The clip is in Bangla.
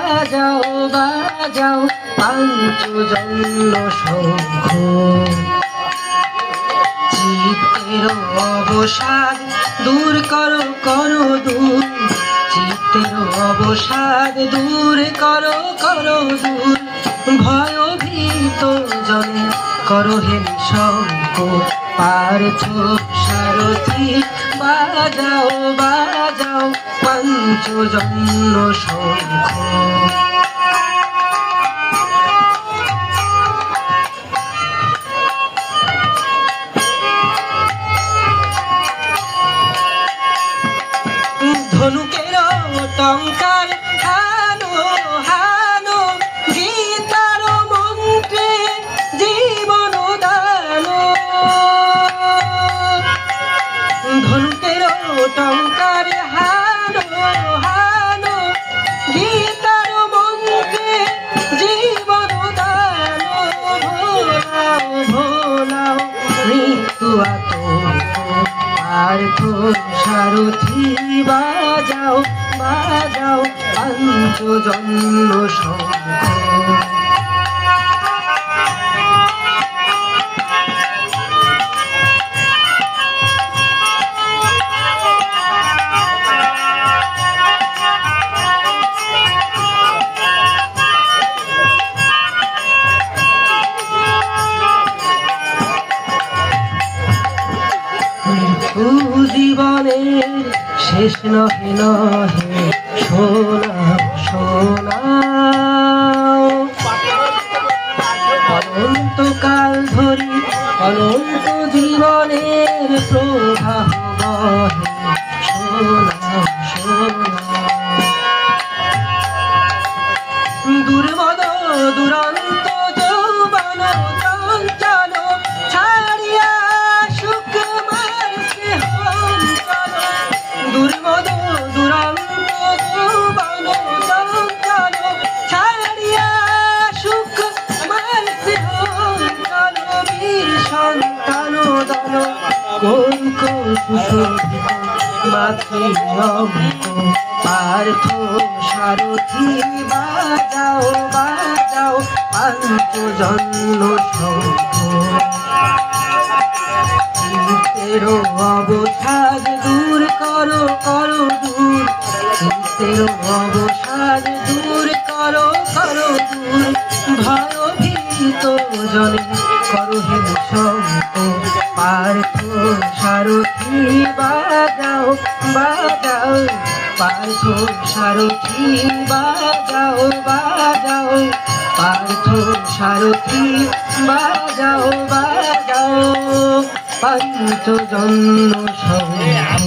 বাজাও বাজাও পাঞ্চজন্য শঙ্খ। চিত্তের অবসাদ দূর করো করো দূর, চিত্তের অবসাদ দূর করো করো দূর। ভয়ভীত জনে করো হে নিঃশঙ্ক, পার্থ সারথি বাজাও বাজাও পাঞ্চজন্য শঙ্খ। ধনুকের টঙ্কার হানো হানো, গীতার মন্ত্রে জীবন দানো। ধনুকের টঙ্কার হানো হানো, গীতার মন্ত্রে জীবন দানো। ভোলাও ভোলাও মৃত্যু আতঙ্ক, পার্থ সারথি বাজাও বাজাও পাঞ্চজন্য শঙ্খ। জীবনের শেষ নহে নহে শোনাও শোনাও, অনন্তকাল ধরি অনন্ত জীবনের প্রবাহ বহে। শোনাও শোনাও, দুর্মদ দুরন্ত যৌবন চঞ্চল ছাড়িয়া সুখ মার্গে হঞ্চল। দুর্মদ দুরন্ত যৌবন চঞ্চল ছাড়িয়া সুখ মার্গে হঞ্চল। বীর সন্তান দল কোন কোন সুশোভিত মাতৃ অঙ্ক, পার্থ সারথি বাজাও বাজাও পাঞ্চজন্য শঙ্খ। চিত্তের অবসাদ দূর করো করো দূর, চিত্তের অবসাদ দূর করো করো দূর। ভয়ভীত জনে করো হে নিঃশঙ্ক, পার্থ সারথি বাজাও বাজাও পার্থ সারথি বাজাও বাজাও পার্থ সারথি বাজাও বাজাও পাঞ্চজন্য শঙ্খ।